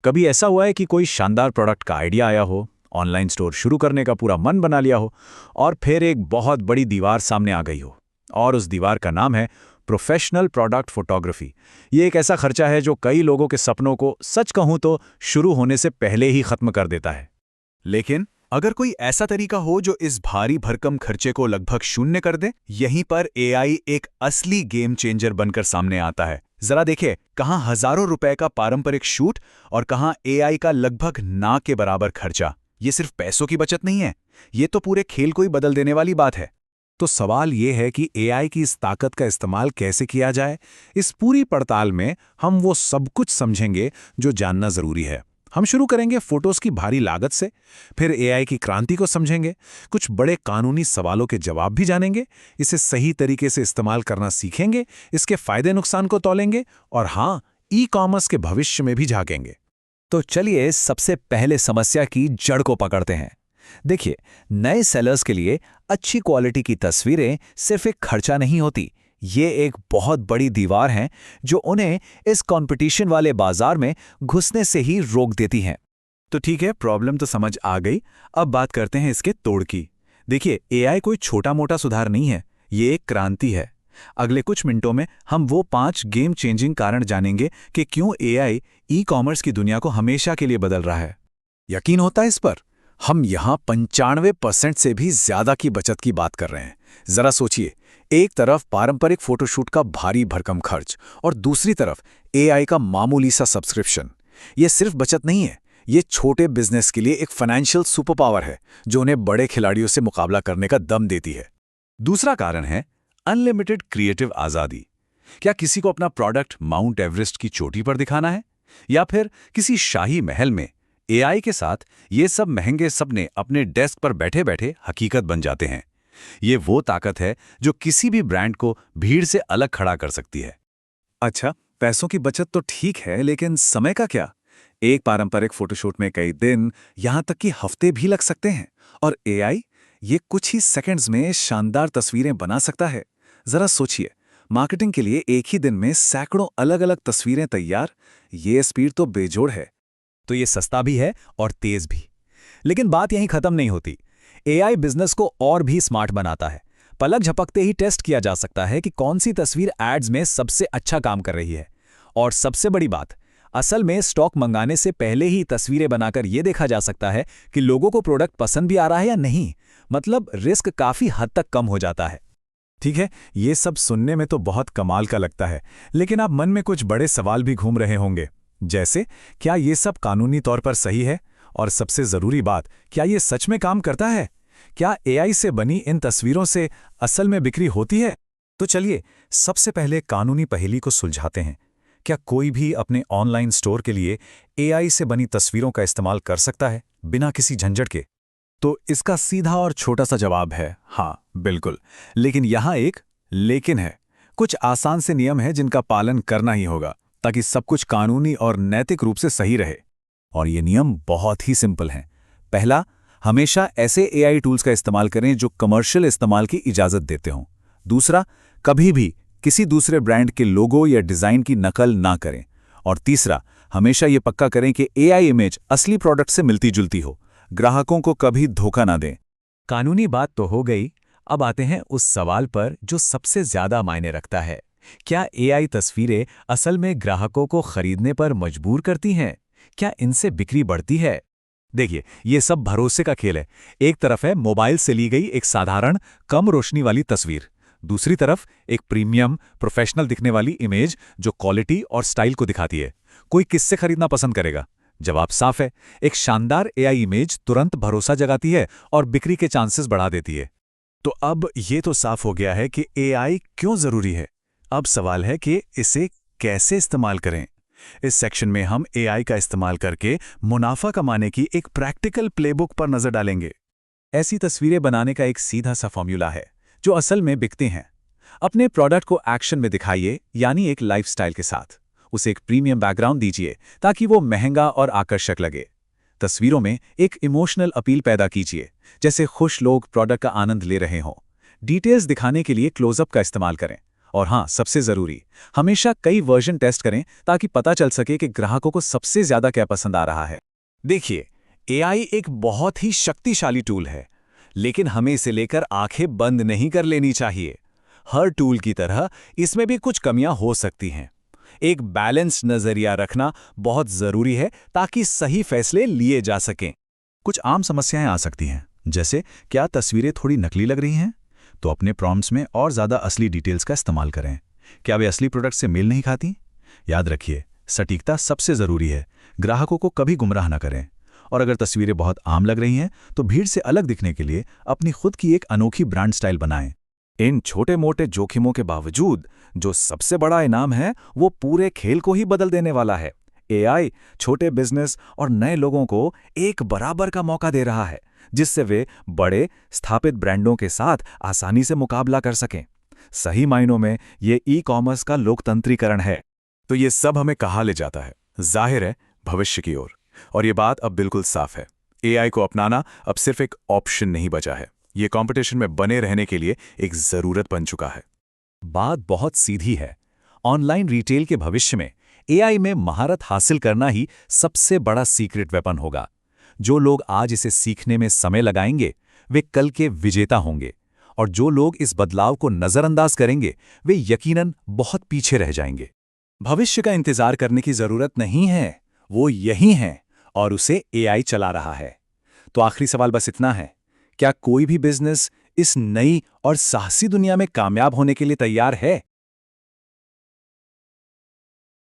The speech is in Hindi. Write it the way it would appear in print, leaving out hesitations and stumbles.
कभी ऐसा हुआ है कि कोई शानदार प्रोडक्ट का आइडिया आया हो, ऑनलाइन स्टोर शुरू करने का पूरा मन बना लिया हो, और फिर एक बहुत बड़ी दीवार सामने आ गई हो, और उस दीवार का नाम है प्रोफेशनल प्रोडक्ट फोटोग्राफी। ये एक ऐसा खर्चा है जो कई लोगों के सपनों को, सच कहूं तो, शुरू होने से पहले ही खत्म कर देता है। लेकिन अगर कोई ऐसा तरीका हो जो इस भारी भरकम खर्चे को लगभग शून्य कर दे, यहीं पर एआई एक असली गेम चेंजर बनकर सामने आता है। जरा देखिए, कहां हजारों रुपए का पारंपरिक शूट और कहां एआई का लगभग ना के बराबर खर्चा। ये सिर्फ पैसों की बचत नहीं है, ये तो पूरे खेल को ही बदल देने वाली बात है। तो सवाल ये है कि एआई की इस ताकत का इस्तेमाल कैसे किया जाए। इस पूरी पड़ताल में हम वो सब कुछ समझेंगे जो जानना जरूरी है। हम शुरू करेंगे फोटोज की भारी लागत से, फिर एआई की क्रांति को समझेंगे, कुछ बड़े कानूनी सवालों के जवाब भी जानेंगे, इसे सही तरीके से इस्तेमाल करना सीखेंगे, इसके फायदे नुकसान को तौलेंगे, और हाँ, ई कॉमर्स के भविष्य में भी झांकेंगे। तो चलिए सबसे पहले समस्या की जड़ को पकड़ते हैं। देखिए, नए सेलर्स के लिए अच्छी क्वालिटी की तस्वीरें सिर्फ एक खर्चा नहीं होती, ये एक बहुत बड़ी दीवार है जो उन्हें इस कंपटीशन वाले बाजार में घुसने से ही रोक देती हैं। तो ठीक है, प्रॉब्लम तो समझ आ गई। अब बात करते हैं इसके तोड़ की। देखिए, एआई कोई छोटा मोटा सुधार नहीं है, ये एक क्रांति है। अगले कुछ मिनटों में हम वो 5 गेम चेंजिंग कारण जानेंगे कि क्यों एआई ई कॉमर्स की दुनिया को हमेशा के लिए बदल रहा है। यकीन होता है इस पर? हम यहाँ 95% से भी ज्यादा की बचत की बात कर रहे हैं। जरा सोचिए, एक तरफ पारंपरिक फोटोशूट का भारी भरकम खर्च और दूसरी तरफ एआई का मामूली सा सब्सक्रिप्शन। ये सिर्फ बचत नहीं है, ये छोटे बिजनेस के लिए एक फाइनेंशियल सुपर पावर है जो उन्हें बड़े खिलाड़ियों से मुकाबला करने का दम देती है। दूसरा कारण है अनलिमिटेड क्रिएटिव आज़ादी। क्या किसी को अपना प्रोडक्ट माउंट एवरेस्ट की चोटी पर दिखाना है, या फिर किसी शाही महल में? एआई के साथ ये सब महंगे सपने अपने डेस्क पर बैठे बैठे हकीकत बन जाते हैं। ये वो ताकत है जो किसी भी ब्रांड को भीड़ से अलग खड़ा कर सकती है। अच्छा, पैसों की बचत तो ठीक है, लेकिन समय का क्या? एक पारंपरिक फोटोशूट में कई दिन, यहां तक कि हफ्ते भी लग सकते हैं, और एआई ये कुछ ही सेकंड्स में शानदार तस्वीरें बना सकता है। जरा सोचिए, मार्केटिंग के लिए एक ही दिन में सैकड़ों अलग अलग तस्वीरें तैयार। ये स्पीड तो बेजोड़ है। तो ये सस्ता भी है और तेज भी। लेकिन बात यहीं खत्म नहीं होती। एआई बिजनेस को और भी स्मार्ट बनाता है। पलक झपकते ही टेस्ट किया जा सकता है कि कौन सी तस्वीर एड्स में सबसे अच्छा काम कर रही है। और सबसे बड़ी बात, असल में स्टॉक मंगाने से पहले ही तस्वीरें बनाकर यह देखा जा सकता है कि लोगों को प्रोडक्ट पसंद भी आ रहा है या नहीं। मतलब रिस्क काफी हद तक कम हो जाता है। ठीक है, ये सब सुनने में तो बहुत कमाल का लगता है, लेकिन आप मन में कुछ बड़े सवाल भी घूम रहे होंगे, जैसे क्या ये सब कानूनी तौर पर सही है, और सबसे जरूरी बात, क्या ये सच में काम करता है? क्या एआई से बनी इन तस्वीरों से असल में बिक्री होती है? तो चलिए सबसे पहले कानूनी पहेली को सुलझाते हैं। क्या कोई भी अपने ऑनलाइन स्टोर के लिए एआई से बनी तस्वीरों का इस्तेमाल कर सकता है बिना किसी झंझट के? तो इसका सीधा और छोटा सा जवाब है हाँ, बिल्कुल। लेकिन यहां एक लेकिन है। कुछ आसान से नियम हैं जिनका पालन करना ही होगा ताकि सब कुछ कानूनी और नैतिक रूप से सही रहे। और ये नियम बहुत ही सिंपल हैं। पहला, हमेशा ऐसे एआई टूल्स का इस्तेमाल करें जो कमर्शियल इस्तेमाल की इजाजत देते हों। दूसरा, कभी भी किसी दूसरे ब्रांड के लोगो या डिजाइन की नकल ना करें। और तीसरा, हमेशा ये पक्का करें कि एआई इमेज असली प्रोडक्ट से मिलती जुलती हो। ग्राहकों को कभी धोखा ना दें। कानूनी बात तो हो गई, अब आते हैं उस सवाल पर जो सबसे ज्यादा मायने रखता है। क्या एआई तस्वीरें असल में ग्राहकों को खरीदने पर मजबूर करती हैं? क्या इनसे बिक्री बढ़ती है? देखिए, ये सब भरोसे का खेल है। एक तरफ है मोबाइल से ली गई एक साधारण कम रोशनी वाली तस्वीर, दूसरी तरफ एक प्रीमियम प्रोफेशनल दिखने वाली इमेज जो क्वालिटी और स्टाइल को दिखाती है। कोई किससे खरीदना पसंद करेगा? जवाब साफ है, एक शानदार एआई इमेज तुरंत भरोसा जगाती है और बिक्री के चांसेस बढ़ा देती है। तो अब ये तो साफ हो गया है कि एआई क्यों जरूरी है। अब सवाल है कि इसे कैसे इस्तेमाल करें। इस सेक्शन में हम एआई का इस्तेमाल करके मुनाफा कमाने की एक प्रैक्टिकल प्लेबुक पर नजर डालेंगे। ऐसी तस्वीरें बनाने का एक सीधा सा फॉर्मूला है जो असल में बिकते हैं। अपने प्रोडक्ट को एक्शन में दिखाइए, यानी एक लाइफस्टाइल के साथ। उसे एक प्रीमियम बैकग्राउंड दीजिए ताकि वो महंगा और आकर्षक लगे। तस्वीरों में एक इमोशनल अपील पैदा कीजिए, जैसे खुश लोग प्रोडक्ट का आनंद ले रहे हों। डिटेल्स दिखाने के लिए क्लोजअप का इस्तेमाल करें और हाँ, सबसे जरूरी, हमेशा कई वर्जन टेस्ट करें ताकि पता चल सके कि ग्राहकों को सबसे ज्यादा क्या पसंद आ रहा है। देखिए, एआई एक बहुत ही शक्तिशाली टूल है, लेकिन हमें इसे लेकर आंखें बंद नहीं कर लेनी चाहिए। हर टूल की तरह इसमें भी कुछ कमियां हो सकती हैं। एक बैलेंस नजरिया रखना बहुत जरूरी है ताकि सही फैसले लिए जा सकें। कुछ आम समस्याएं आ सकती हैं, जैसे क्या तस्वीरें थोड़ी नकली लग रही हैं? तो अपने प्रॉम्प्ट्स में और ज़्यादा असली डिटेल्स का इस्तेमाल करें। क्या वे असली प्रोडक्ट से मेल नहीं खाती? याद रखिए, सटीकता सबसे ज़रूरी है। ग्राहकों को कभी गुमराह न करें। और अगर तस्वीरें बहुत आम लग रही हैं, तो भीड़ से अलग दिखने के लिए अपनी खुद की एक अनोखी ब्रांड स्टाइल बनाएं। इन छोटे मोटे जोखिमों के बावजूद जो सबसे बड़ा इनाम है वो पूरे खेल को ही बदल देने वाला है। एआई छोटे बिजनेस और नए लोगों को एक बराबर का मौका दे रहा है, जिससे वे बड़े स्थापित ब्रांडों के साथ आसानी से मुकाबला कर सकें। सही मायनों में ये ई-कॉमर्स का लोकतंत्रीकरण है। तो ये सब हमें कहाँ ले जाता है? जाहिर है, भविष्य की ओर। और ये बात अब बिल्कुल साफ है, एआई को अपनाना अब सिर्फ एक ऑप्शन नहीं बचा है, ये कंपटीशन में बने रहने के लिए एक जरूरत बन चुका है। बात बहुत सीधी है। ऑनलाइन रिटेल के भविष्य में एआई में महारत हासिल करना ही सबसे बड़ा सीक्रेट वेपन होगा। जो लोग आज इसे सीखने में समय लगाएंगे, वे कल के विजेता होंगे, और जो लोग इस बदलाव को नजरअंदाज करेंगे, वे यकीनन बहुत पीछे रह जाएंगे। भविष्य का इंतजार करने की जरूरत नहीं है, वो यही है और उसे एआई चला रहा है। तो आखिरी सवाल बस इतना है, क्या कोई भी बिजनेस इस नई और साहसी दुनिया में कामयाब होने के लिए तैयार है?